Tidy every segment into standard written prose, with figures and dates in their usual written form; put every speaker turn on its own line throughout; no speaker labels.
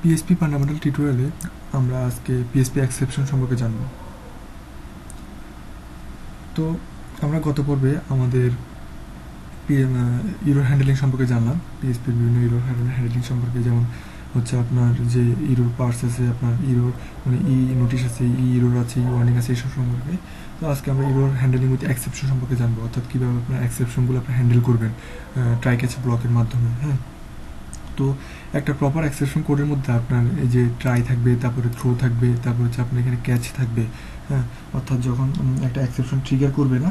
PHP fundamental টিউটোরিয়ালে আমরা আজকে পিএইচপি এক্সেপশন সম্পর্কে জানব। তো আমরা গত পর্বে আমাদের ইরর হ্যান্ডেলিং সম্পর্কে জানলাম, পিএইচপির বিভিন্ন ইরর হ্যান্ডেলিং সম্পর্কে, যেমন হচ্ছে আপনার যে ইরর পার্টস আছে, আপনার ইরর মানে ই নোটিশ আছে, ই ইরর আছে, ই ওয়ার্নিং আছে, এইসব সম্পর্কে। তো আজকে আমরা ইরর হ্যান্ডেলিং উইথ এক্সেপশন সম্পর্কে জানবো, অর্থাৎ কীভাবে আপনার এক্সেপশনগুলো আপনি হ্যান্ডেল করবেন ট্রাই ক্যাচ ব্লকের মাধ্যমে। হ্যাঁ, তো একটা প্রপার এক্সেপশন কোডের মধ্যে আপনার এই যে ট্রাই থাকবে, তারপরে থ্রো থাকবে, তারপরে হচ্ছে আপনার এখানে ক্যাচ থাকবে। হ্যাঁ, অর্থাৎ যখন একটা এক্সেপশন ট্রিগার করবে না,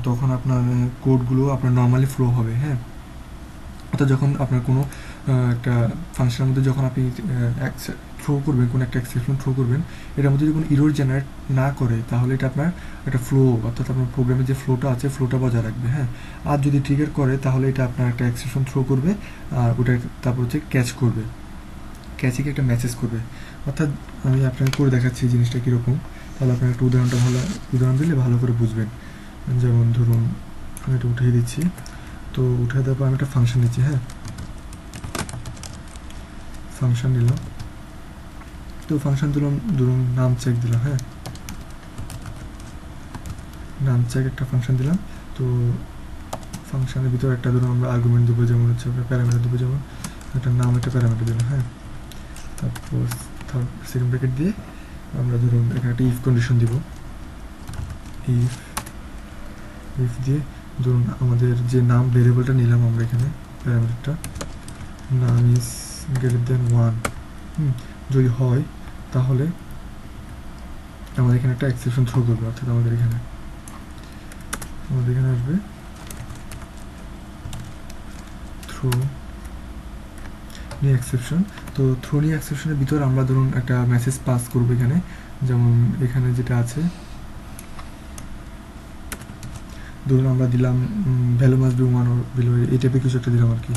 তখন আপনার কোডগুলো আপনার নর্মালি ফ্লো হবে। হ্যাঁ, অর্থাৎ যখন আপনার কোনো একটা ফাংশনের মধ্যে যখন আপনি থ্রো করবেন, কোনো একটা এক্সেপশন থ্রো করবেন, এটার মধ্যে যদি কোনো ইরর জেনারেট না করে, তাহলে এটা আপনার একটা ফ্লো, অর্থাৎ আপনার প্রোগ্রামের যে ফ্লোটা আছে, ফ্লোটা বজায় রাখবে। হ্যাঁ, আর যদি ট্রিগার করে, তাহলে এটা আপনার একটা এক্সেপশন থ্রো করবে, আর ওটা তারপর হচ্ছে ক্যাচ করবে, ক্যাচিকে একটা মেসেজ করবে। অর্থাৎ আমি আপনাকে করে দেখাচ্ছি জিনিসটা কীরকম, তাহলে আপনার একটা উদাহরণ দিলে ভালো করে বুঝবেন। যেমন ধরুন আমি এটা উঠিয়ে দিচ্ছি, তো উঠে দেওয়ার পর আমি একটা ফাংশন নিচ্ছি। হ্যাঁ, ফাংশন নিলাম, তো ফাংশন দিলাম, ধরুন নাম চেক দিলাম। হ্যাঁ, নাম চেক একটা ফাংশন দিলাম। তো ফাংশনের ভিতরে একটা ধরুন আমরা আর্গুমেন্ট দেবো, যেমন হচ্ছে আমরা প্যারামিটার দেবো, যেমন একটা নাম একটা প্যারামিটার দিলাম। হ্যাঁ, তারপর সেকেন্ড ব্র্যাকেট দিয়ে আমরা ধরুন এখানে একটা ইফ কন্ডিশন দিব। ইফ দিয়ে ধরুন আমাদের যে নাম ভেরিয়েবলটা নিলাম আমরা এখানে, প্যারামিটারটা নাম ইজ গ্রেটার দেন 1, যদি হয় তাহলে আমাদের এখানে একটা এক্সেপশন থ্রো করবে। অর্থাৎ আমাদের এখানে আসবে থ্রো নিউ এক্সেপশন। তো থ্রো নিউ এক্সেপশনের ভিতরে আমরা ধরুন একটা মেসেজ পাস করবো এখানে, যেমন এখানে যেটা আছে, ধরুন আমরা দিলাম value must be 1 or below, এই টাইপের কিছু একটা দিলাম আর কি।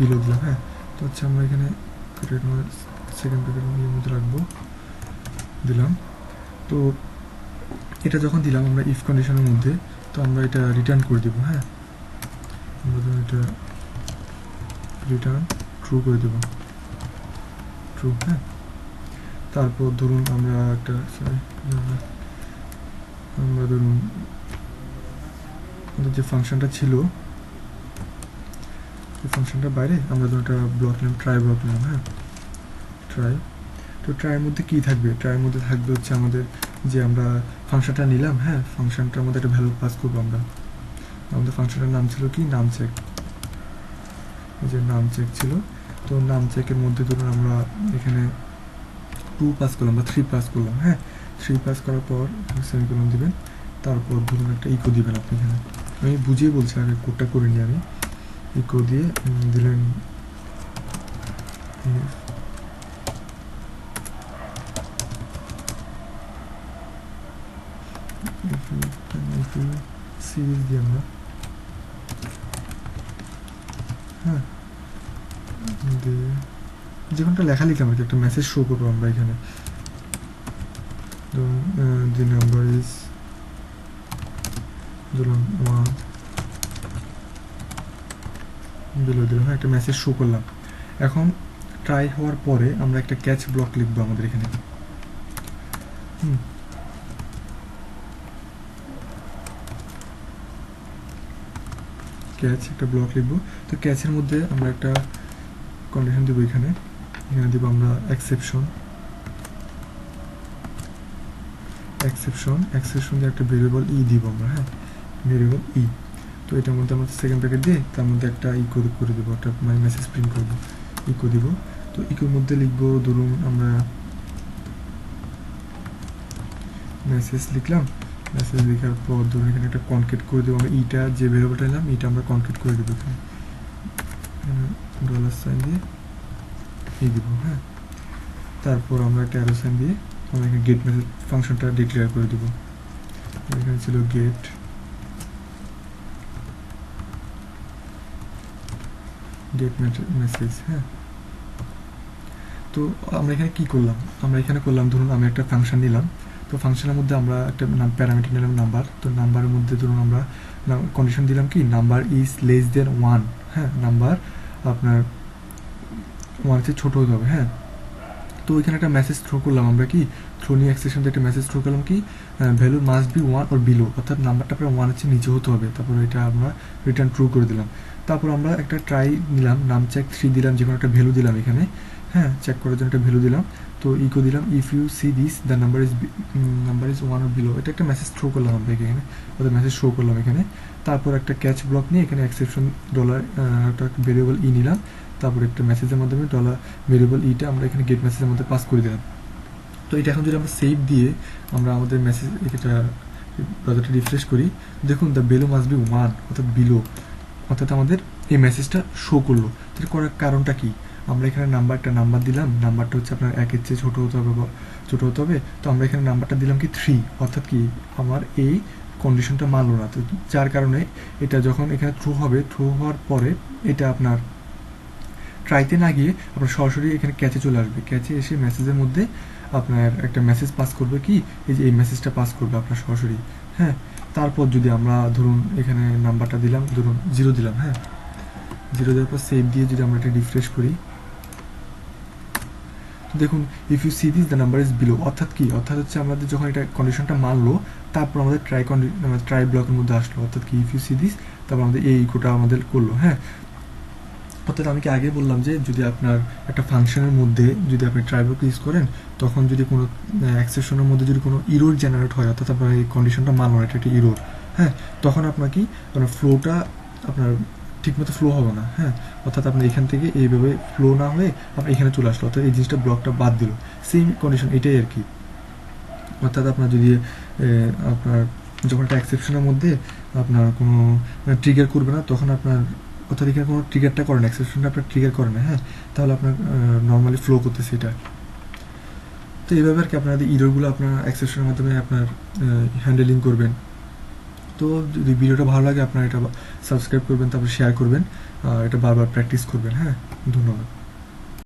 বিলো দিলাম। হ্যাঁ, তো হচ্ছে আমরা এখানে সেকেন্ড ব্র্যাকেটের মধ্যে রাখবো, দিলাম। তো এটা যখন দিলাম আমরা ইফ কন্ডিশনের মধ্যে, তো আমরা এটা রিটার্ন করে দেবো। হ্যাঁ, আমরা ধরুন এটা রিটার্ন ট্রু করে দেবো, ট্রু। হ্যাঁ, তারপর ধরুন আমরা একটা আমরা ধরুন আমাদের যে ফাংশনটা ছিল, এই ফাংশনটার বাইরে আমরা ধরুন একটা ব্লক নিলাম, ট্রাই ব্লক নিলাম। হ্যাঁ, ট্রাই। তো ট্রাইয়ের মধ্যে কী থাকবে? ট্রাইয়ের মধ্যে থাকবে হচ্ছে আমাদের যে আমরা ফাংশনটা নিলাম। হ্যাঁ, ফাংশনটার মধ্যে একটা ভ্যালু পাস করবো আমরা। আমাদের ফাংশনটার নাম ছিল কি? নাম চেক। এই যে নাম চেক ছিল, তো নাম চেকের মধ্যে ধরুন আমরা এখানে 2 পাস করলাম বা 3 পাস করলাম। হ্যাঁ, 3 পাস করার পর সেমিকোলন দিবেন, তারপর ধরুন একটা ইকো দিবেন আপনি এখানে। আমি বুঝিয়ে বলছি, আগে কোডটা করিনি আমি। ইকো দিয়ে দিলেন সিরিজ দিয়ে আমরা, হ্যাঁ, দিয়ে যেখানটা লেখা লিখলাম আর কি, একটা মেসেজ শো করবো আমরা এখানে। ধরুন দি নাম্বার ইজ ধরুন 1 বিলো দিলাম। হ্যাঁ, একটা মেসেজ শো করলাম। এখন ট্রাই হওয়ার পরে আমরা একটা ক্যাচ ব্লক লিখবো আমাদের এখানে। ক্যাচ একটা ব্লক লিখবো। তো ক্যাচের মধ্যে আমরা একটা কন্ডিশন দেবো এখানে দেবো আমরা এক্সেপশন দিয়ে একটা ভেরিয়েবল ই দিব আমরা। হ্যাঁ, ভেরিয়েবল ই। তো এটার মধ্যে আমরা সেকেন্ড ব্র্যাকেট দিয়ে তার মধ্যে একটা ইকো করে দেবো, একটা মেসেজ প্রিন্ট করবো, ইকো দিব। তো ইকোর মধ্যে লিখবো ধরুন আমরা মেসেজ লিখলাম। মেসেজ লেখার পর ধরুন এখানে একটা কনকেট করে দেবো আমরা, ইটা যে ভেরিয়েবলটা নিলাম ইটা আমরা কনকেট করে দেবো এখানে $সাইন দিয়ে এই দিব। হ্যাঁ, তারপর আমরা একটা অ্যারো সাইন দিয়ে আমরা এখানে গেট মেসেজ ফাংশনটা ডিক্লেয়ার করে দেবো। এখানে ছিল গেট মেসেজ। হ্যাঁ, তো আমরা এখানে কি করলাম, আমরা এখানে করলাম ধরুন আমি একটা ফাংশন নিলাম, তো ফাংশনের মধ্যে আমরা একটা প্যারামিটার নিলাম নাম্বার, তো নাম্বারের মধ্যে ধরুন আমরা কন্ডিশন দিলাম কি নাম্বার ইজ লেস দেন 1, হ্যাঁ নাম্বার আপনার 1 চেয়ে ছোটো হতে হবে, হ্যাঁ। তো এখানে একটা মেসেজ থ্রো করলাম আমরা কি থ্রো নিউ এক্সটেনশন দিয়ে একটা মেসেজ থ্রো করলাম কি value must be 1 or below, অর্থাৎ নাম্বারটা প্রায় 1 এর নিচে হতে হবে, তারপর এটা আমরা রিটার্ন ট্রু করে দিলাম। তারপর আমরা একটা ট্রাই নিলাম, নাম চেক 3 দিলাম, যে কোনো একটা ভ্যালু দিলাম এখানে, হ্যাঁ চেক করার জন্য একটা ভ্যালু দিলাম। তো ইকো দিলাম if you see this the number is 1 or below, এটা একটা মেসেজ থ্রো করলাম আমরা এখানে, ওদের মেসেজ শো করলাম এখানে। তারপর একটা ক্যাচ ব্লক নিয়ে এখানে এক্সেপশন ডলার একটা ভেরিয়েবল ই নিলাম, তারপর একটা মেসেজের মাধ্যমে ডলার ভেরিয়েবল ইটা আমরা এখানে গেট মেসেজের মধ্যে পাস করে দিলাম। তো এটা এখন যদি আমরা সেভ দিয়ে আমরা আমাদের মেসেজ এটা ব্রাউজারটা রিফ্রেশ করি, দেখুন দ্য ভ্যালু মাস্ট বি 1 অর্থাৎ বিলো, অর্থাৎ আমাদের এই মেসেজটা শো করলো। এটা করার কারণটা কি, আমরা এখানে নাম্বার দিলাম, নাম্বারটা হচ্ছে আপনার 1 চেয়ে ছোটো হতে হবে বা ছোটো হতে হবে, তো আমরা এখানে নাম্বারটা দিলাম কি 3, অর্থাৎ কি আমার এই কন্ডিশনটা মানলো না, তো যার কারণে এটা যখন এখানে থ্রু হবে, থ্রু হওয়ার পরে এটা আপনার ট্রাইতে না গিয়ে আপনার সরাসরি এখানে ক্যাচে চলে আসবে, ক্যাচে এসে মেসেজের মধ্যে আপনার একটা মেসেজ পাস করবে কি এই যে এই মেসেজটা পাস করবে আপনার সরাসরি, হ্যাঁ। তারপর যদি আমরা ধরুন এখানে নাম্বারটা দিলাম, ধরুন 0 দিলাম, হ্যাঁ 0 দেওয়ার পর সেভ দিয়ে যদি আমরা এটা রিফ্রেশ করি, তো দেখুন if you see this the number is below, অর্থাৎ কি, অর্থাৎ হচ্ছে আমাদের যখন এটা কন্ডিশনটা মানলো তারপর আমাদের ট্রাই ব্লকের মধ্যে আসলো, অর্থাৎ কি ইফ ইউ সি দিস, তারপর আমাদের এই ইকোটা আমাদের করলো, হ্যাঁ। অর্থাৎ আমি কি আগে বললাম যে যদি আপনার একটা ফাংশনের মধ্যে যদি আপনি ট্রাই ব্লক ইউজ করেন, তখন যদি কোনো এক্সেপশনের মধ্যে যদি কোনো ইরোর জেনারেট হয়, অর্থাৎ আপনার এই কন্ডিশনটা মানলো না, এটা একটা ইরোর, হ্যাঁ, তখন আপনার কি আপনার ফ্লোটা আপনার ঠিকমতো ফ্লো হবে না, হ্যাঁ, অর্থাৎ আপনার এখান থেকে এইভাবে ফ্লো না হয়ে আপনার এখানে চলে আসলো, অর্থাৎ এই জিনিসটা ব্লকটা বাদ দিল, সেম কন্ডিশন এটাই আর কি। অর্থাৎ আপনার যদি আপনার যখন একটা এক্সেপশনের মধ্যে আপনার কোনো ট্রিগার করবে না, তখন আপনার অর্থাৎ এখানে কোনো ট্রিগারটা করে না, এক্সেপশনটা আপনার ট্রিগার করে না, হ্যাঁ, তাহলে আপনার নর্মালি ফ্লো করতেছে এটা। তো এইভাবে আর কি আপনাদের ইরোরগুলো আপনার এক্সেপশনের মাধ্যমে আপনার হ্যান্ডেলিং করবেন। তো যদি ভিডিওটা ভালো লাগে আপনারা এটা সাবস্ক্রাইব করবেন, তারপর শেয়ার করবেন, এটা বারবার প্র্যাকটিস করবেন, হ্যাঁ, ধন্যবাদ।